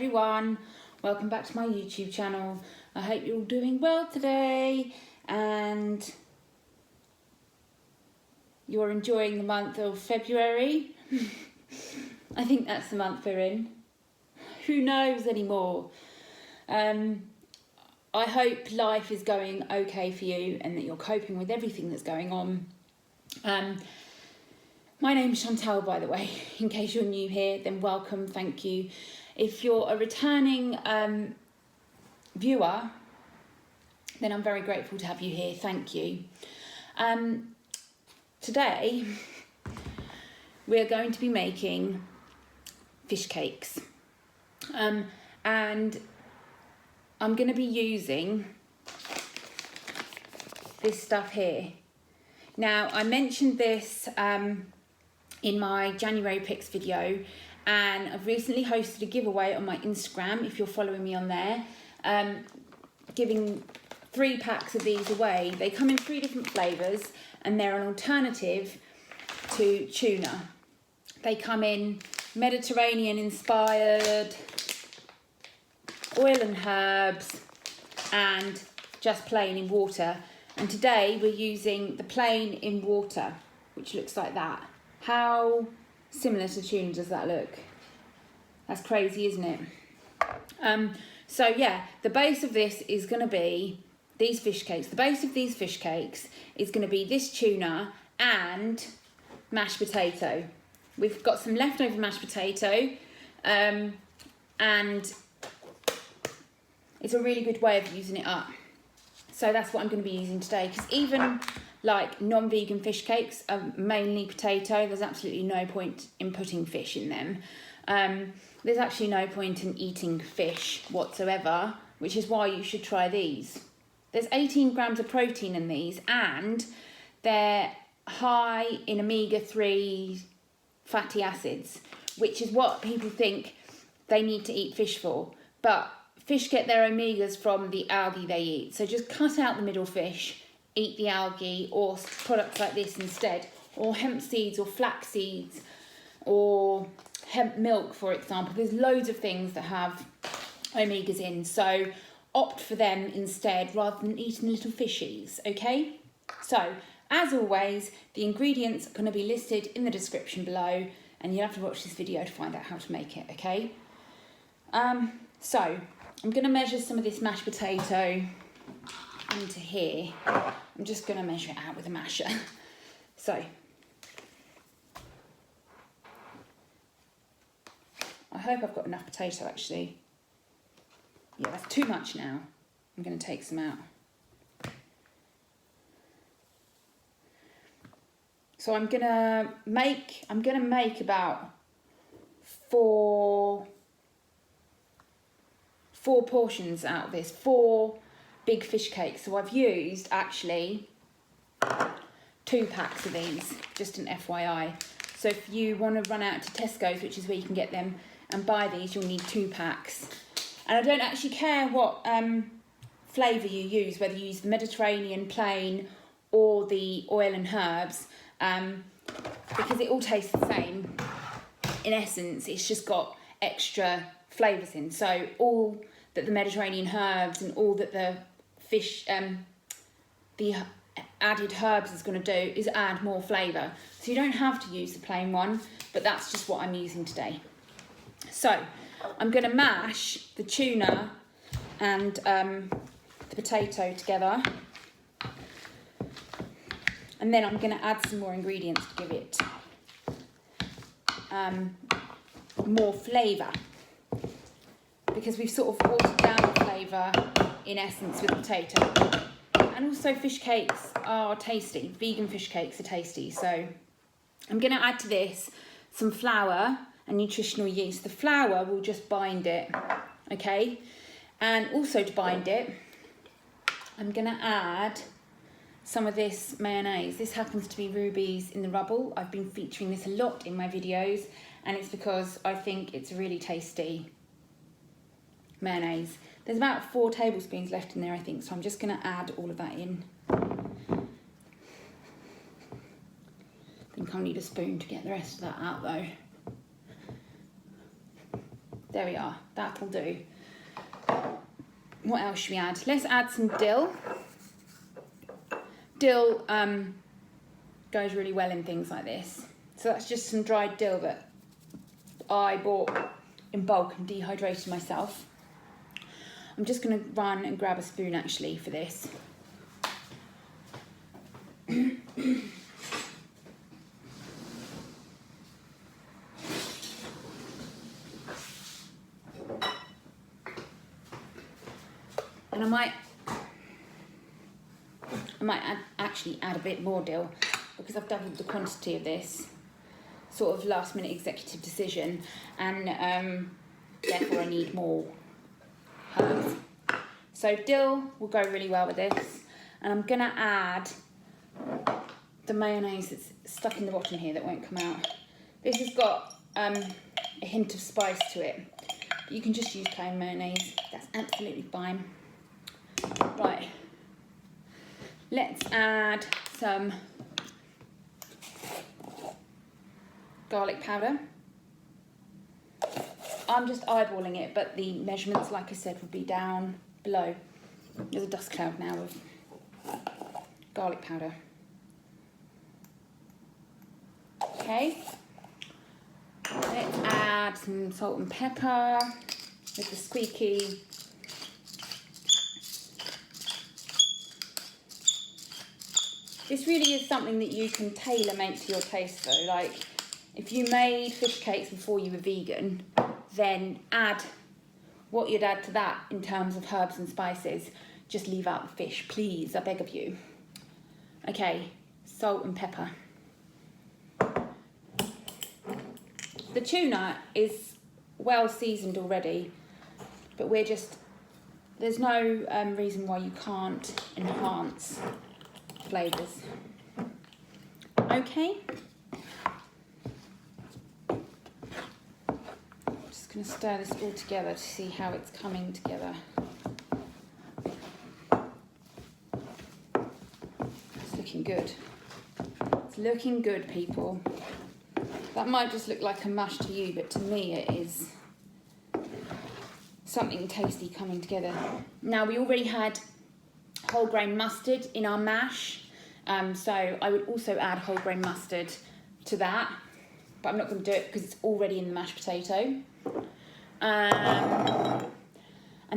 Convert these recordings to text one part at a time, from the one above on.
everyone, welcome back to my YouTube channel. I hope you're all doing well today and you're enjoying the month of February. I think that's the month we're in. Who knows anymore? I hope life is going okay for you and that you're coping with everything that's going on. My name's Chantal, by the way. In case you're new here, then welcome, thank you. If you're a returning viewer, then I'm very grateful to have you here, thank you. Today, we're going to be making fish cakes. And I'm going to be using this stuff here. Now, I mentioned this in my January picks video, and I've recently hosted a giveaway on my Instagram, if you're following me on there, giving 3 packs of these away. They come in 3 different flavours and they're an alternative to tuna. They come in Mediterranean inspired, oil and herbs, and just plain in water. And today we're using the plain in water, which looks like that. How similar to tuna does that look? That's crazy, isn't it? So yeah, the base of this is going to be these fish cakes. The base of these fish cakes is going to be this tuna and mashed potato. We've got some leftover mashed potato, and it's a really good way of using it up. So that's what I'm going to be using today, because even like non-vegan fish cakes are mainly potato. There's absolutely no point in putting fish in them. There's actually no point in eating fish whatsoever, which is why you should try these. There's 18 grams of protein in these, and they're high in omega-3 fatty acids, which is what people think they need to eat fish for. But fish get their omegas from the algae they eat. So just cut out the middle fish, eat the algae, or products like this instead, or hemp seeds or flax seeds or hemp milk, for example. There's loads of things that have omegas in, so opt for them instead rather than eating little fishies, okay? So as always, the ingredients are going to be listed in the description below, and you'll have to watch this video to find out how to make it, okay? So I'm going to measure some of this mashed potato into here. I'm just going to measure it out with a masher. So I hope I've got enough potato actually. Yeah, that's too much now. I'm going to take some out. So I'm gonna make about four portions out of this, 4 big fish cakes. So I've used actually 2 packs of these, just an FYI. So if you want to run out to Tesco's, which is where you can get them, and buy these, you'll need 2 packs. And I don't actually care what flavour you use, whether you use the Mediterranean plain or the oil and herbs, because it all tastes the same. In essence, it's just got extra flavours in. So all that the Mediterranean herbs and all that the fish, the added herbs is going to do is add more flavour. So you don't have to use the plain one, but that's just what I'm using today. So I'm going to mash the tuna and the potato together, and then I'm going to add some more ingredients to give it more flavour, because we've sort of watered down the flavour in essence with the potato. And also fish cakes are tasty, vegan fish cakes are tasty. So I'm going to add to this some flour and nutritional yeast. The flour will just bind it, okay? And also to bind it, I'm going to add some of this mayonnaise. This happens to be Ruby's in the Rubble. I've been featuring this a lot in my videos, and it's because I think it's a really tasty mayonnaise. There's about 4 tablespoons left in there, I think, so I'm just going to add all of that in. I think I'll need a spoon to get the rest of that out though. There we are, that'll do. What else should we add? Let's add some dill. Dill goes really well in things like this. So that's just some dried dill that I bought in bulk and dehydrated myself. I'm just going to run and grab a spoon actually for this. And I might actually add a bit more dill because I've doubled the quantity of this. Sort of last minute executive decision, and therefore I need more herbs. So dill will go really well with this, and I'm gonna add the mayonnaise that's stuck in the bottom here that won't come out. This has got a hint of spice to it. You can just use plain mayonnaise, that's absolutely fine. Right, let's add some garlic powder. I'm just eyeballing it, but the measurements, like I said, would be down below. There's a dust cloud now of garlic powder. Okay, let's add some salt and pepper with the squeaky. This really is something that you can tailor make to your taste though. Like, if you made fish cakes before you were vegan, then add what you'd add to that in terms of herbs and spices. Just leave out the fish, please, I beg of you. Okay, salt and pepper. The tuna is well seasoned already, but there's no reason why you can't enhance flavours. Okay. Going to stir this all together to see how it's coming together. It's looking good. It's looking good, people. That might just look like a mush to you, but to me it is something tasty coming together. Now, we already had whole grain mustard in our mash, so I would also add whole grain mustard to that, but I'm not going to do it because it's already in the mashed potato. And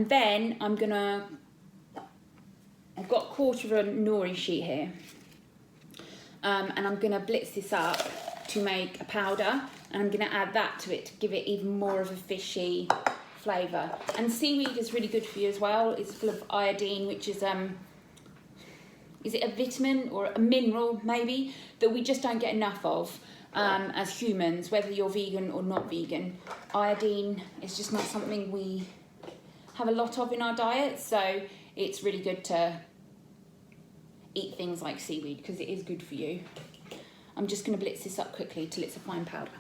then I've got a quarter of a nori sheet here, and I'm going to blitz this up to make a powder, and I'm going to add that to it to give it even more of a fishy flavour. And seaweed is really good for you as well. It's full of iodine, which is it a vitamin or a mineral maybe that we just don't get enough of. As humans, whether you're vegan or not vegan, iodine is just not something we have a lot of in our diet, so it's really good to eat things like seaweed because it is good for you. I'm just going to blitz this up quickly till it's a fine powder.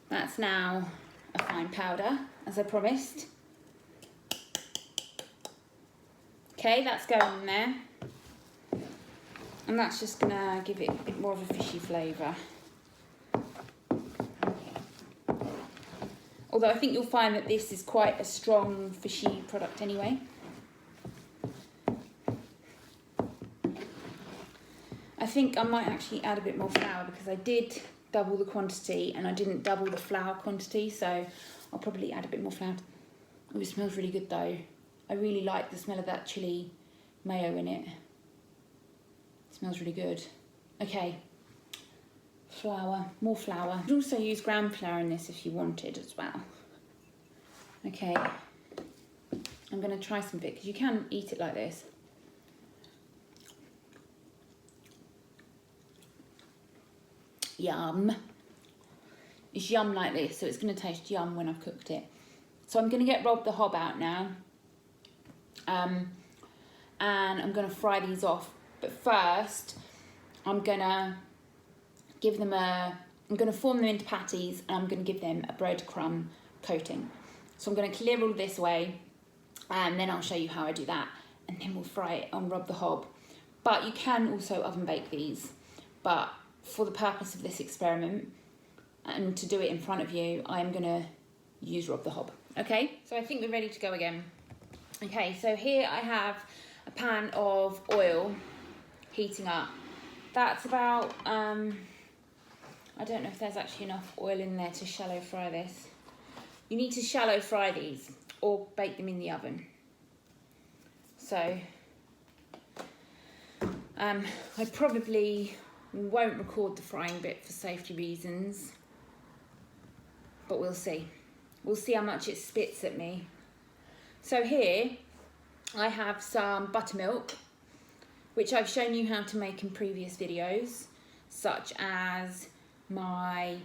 That's now a fine powder, as I promised. Okay, that's going in there, and that's just going to give it a bit more of a fishy flavour. Although I think you'll find that this is quite a strong fishy product anyway. I think I might actually add a bit more flour because I did double the quantity and I didn't double the flour quantity, so I'll probably add a bit more flour. Oh, it smells really good though. I really like the smell of that chili mayo in it. It smells really good. Okay. Flour, more flour. You could also use ground flour in this if you wanted as well. Okay, I'm going to try some of it because you can eat it like this. Yum. It's yum like this, so it's going to taste yum when I've cooked it. So I'm going to get Rob the Hob out now, and I'm going to fry these off. But first, I'm going to form them into patties, and I'm going to give them a breadcrumb coating. So I'm going to clear all this away, and then I'll show you how I do that, and then we'll fry it on Rob the Hob. But you can also oven bake these, but for the purpose of this experiment and to do it in front of you, I'm going to use Rob the Hob. Okay, so I think we're ready to go again. Okay, so here I have a pan of oil heating up. That's about, I don't know if there's actually enough oil in there to shallow fry this. You need to shallow fry these or bake them in the oven. So, I probably won't record the frying bit for safety reasons, but we'll see. We'll see how much it spits at me. So here I have some buttermilk, which I've shown you how to make in previous videos, such as my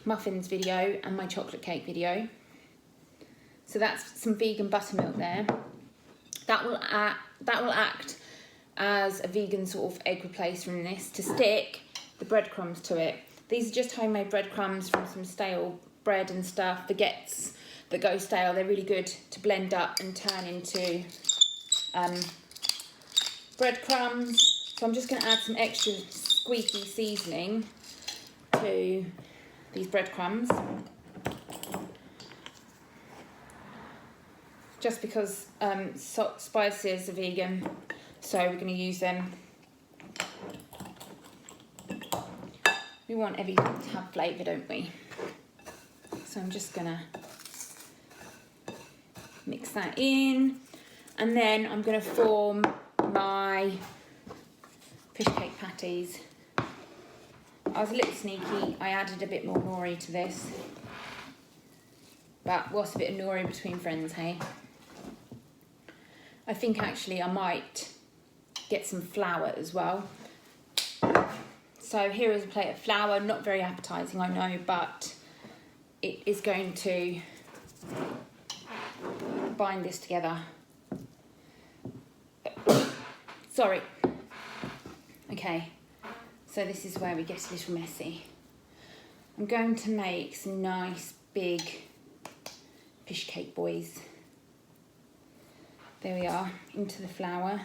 muffins video and my chocolate cake video. So that's some vegan buttermilk there. That will act as a vegan sort of egg replacer in this to stick the breadcrumbs to it. These are just homemade breadcrumbs from some stale bread and stuff, baguettes that go stale. They're really good to blend up and turn into breadcrumbs. So I'm just going to add some extra squeaky seasoning to these breadcrumbs. Just because spices are vegan, so we're going to use them. We want everything to have flavour, don't we? So I'm just going to mix that in, and then I'm going to form my fish cake patties. I was a little sneaky, I added a bit more nori to this. But what's a bit of nori between friends, hey? I think actually I might get some flour as well. So here is a plate of flour, not very appetising, I know, but it is going to bind this together. Sorry. Okay, so this is where we get a little messy. I'm going to make some nice big fish cake boys. There we are, into the flour.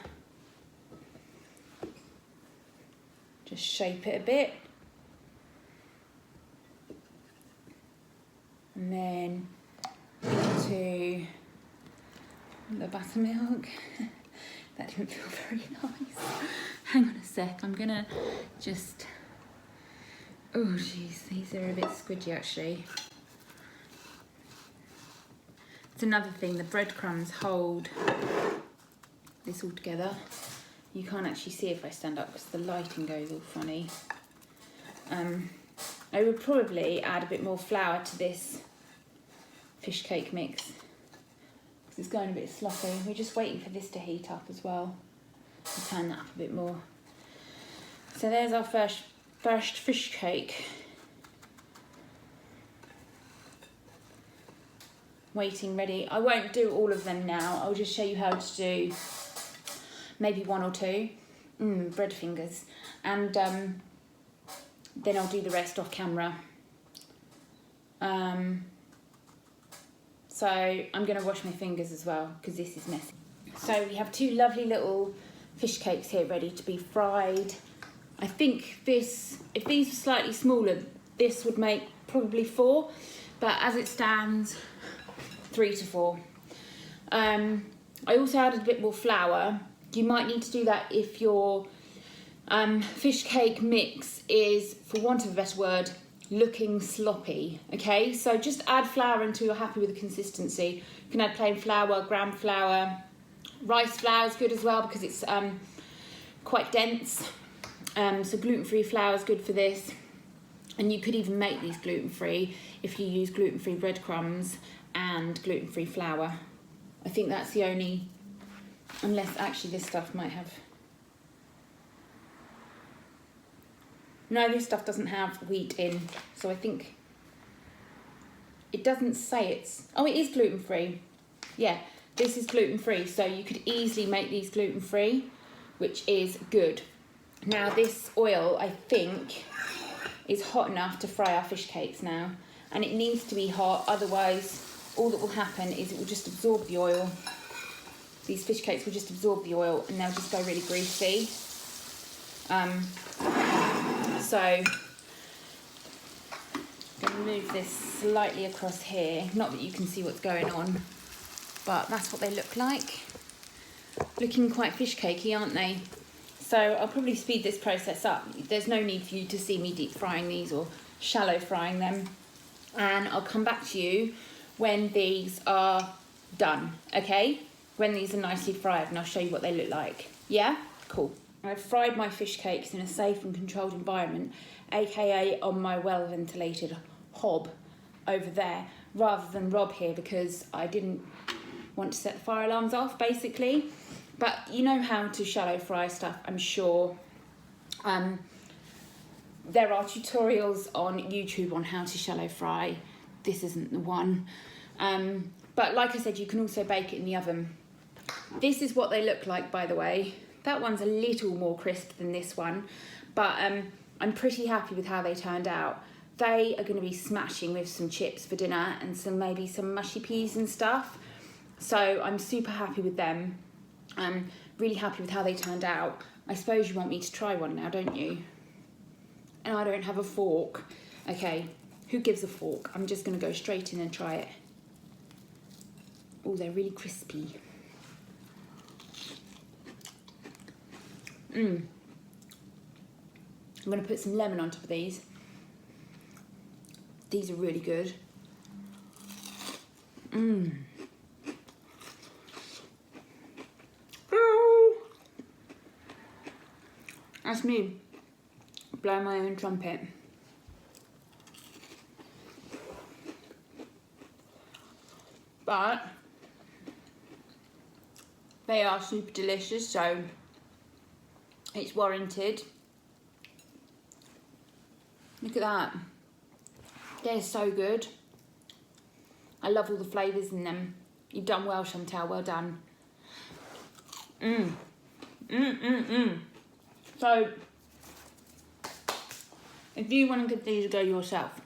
Just shape it a bit. And then into the buttermilk. That didn't feel very nice. Hang on a sec, I'm gonna just... Oh jeez, these are a bit squidgy actually. It's another thing, the breadcrumbs hold this all together. You can't actually see if I stand up because the lighting goes all funny. I would probably add a bit more flour to this fish cake mix because it's going a bit sloppy. We're just waiting for this to heat up as well. I'll turn that up a bit more. So there's our first fish cake. Waiting ready. I won't do all of them now. I'll just show you how to do maybe one or two. Bread fingers. And then I'll do the rest off camera. So I'm going to wash my fingers as well because this is messy. So we have two lovely little fish cakes here ready to be fried. I think this, if these were slightly smaller, this would make probably 4, but as it stands, 3 to 4. I also added a bit more flour. You might need to do that if your fish cake mix is, for want of a better word, looking sloppy, okay? So just add flour until you're happy with the consistency. You can add plain flour, gram flour. Rice flour is good as well because it's quite dense. So gluten-free flour is good for this. And you could even make these gluten-free if you use gluten-free breadcrumbs and gluten-free flour. I think that's the only, unless actually this stuff might have. No, this stuff doesn't have wheat in, so I think it doesn't say it's, oh, it is gluten-free. Yeah, this is gluten-free, so you could easily make these gluten-free, which is good. Now this oil, I think, is hot enough to fry our fish cakes now, and it needs to be hot, otherwise all that will happen is it will just absorb the oil. These fish cakes will just absorb the oil and they'll just go really greasy. So move this slightly across here. Not that you can see what's going on, but that's what they look like. Looking quite fish cakey, aren't they? So I'll probably speed this process up. There's no need for you to see me deep frying these or shallow frying them. And I'll come back to you when these are done, okay? When these are nicely fried, and I'll show you what they look like. Yeah? Cool. I've fried my fish cakes in a safe and controlled environment, aka on my well-ventilated hob over there, rather than Rob here, because I didn't want to set the fire alarms off, basically. But you know how to shallow fry stuff, I'm sure. There are tutorials on YouTube on how to shallow fry. This isn't the one. But like I said, you can also bake it in the oven. This is what they look like, by the way. That one's a little more crisp than this one, but I'm pretty happy with how they turned out. They are going to be smashing with some chips for dinner and maybe some mushy peas and stuff. So I'm super happy with them. I'm really happy with how they turned out. I suppose you want me to try one now, don't you? And I don't have a fork. Okay, who gives a fork? I'm just going to go straight in and try it. Oh, they're really crispy. I'm going to put some lemon on top of these. These are really good. That's me blowing my own trumpet. But they are super delicious, so it's warranted. Look at that. They're so good. I love all the flavours in them. You've done well, Chantal, well done. So, if you want to give these a go yourself,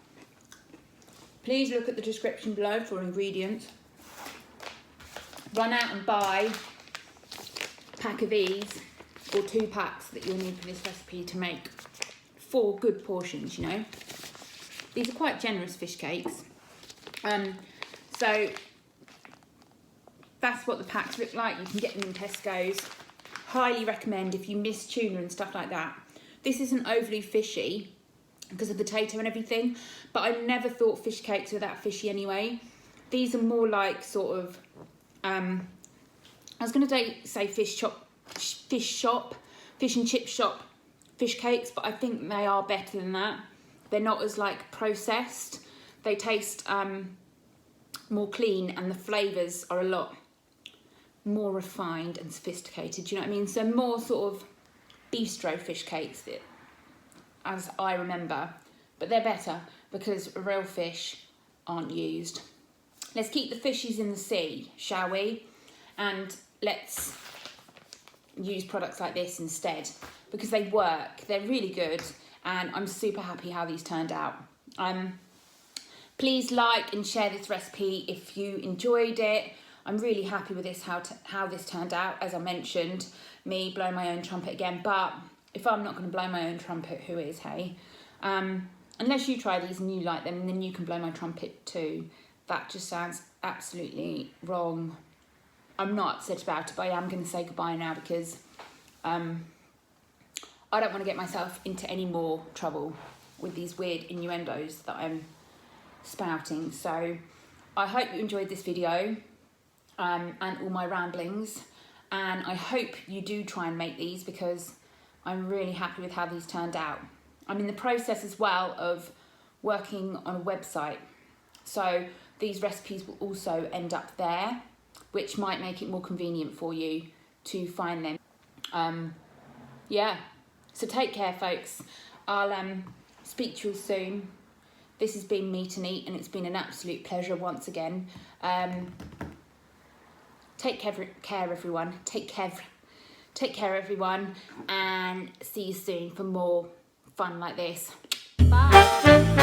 please look at the description below for ingredients. Run out and buy a pack of these, or 2 packs that you'll need for this recipe to make 4 good portions, you know. These are quite generous fish cakes. So that's what the packs look like. You can get them in Tesco's. Highly recommend if you miss tuna and stuff like that. This isn't overly fishy because of the potato and everything, but I never thought fish cakes were that fishy anyway. These are more like sort of, I was going to say fish and chip shop fish cakes, but I think they are better than that. They're not as like processed. They taste more clean, and the flavours are a lot more refined and sophisticated, do you know what I mean? So more sort of bistro fish cakes, as I remember, but they're better because real fish aren't used. Let's keep the fishies in the sea, shall we? And let's use products like this instead, because they work, they're really good, and I'm super happy how these turned out. Please like and share this recipe if you enjoyed it. I'm really happy with this, how this turned out. As I mentioned, me blowing my own trumpet again, but if I'm not going to blow my own trumpet, who is, hey? Unless you try these and you like them, and then you can blow my trumpet too. That just sounds absolutely wrong. I'm not upset about it, but I am going to say goodbye now because I don't want to get myself into any more trouble with these weird innuendos that I'm spouting. So I hope you enjoyed this video and all my ramblings, and I hope you do try and make these because I'm really happy with how these turned out. I'm in the process as well of working on a website, so these recipes will also end up there, which might make it more convenient for you to find them. Yeah, so take care, folks. I'll speak to you take This has been Meat and Eat, and it's been an absolute pleasure once again. Take care, everyone. Take care, everyone, and see you soon for more fun like this. Bye.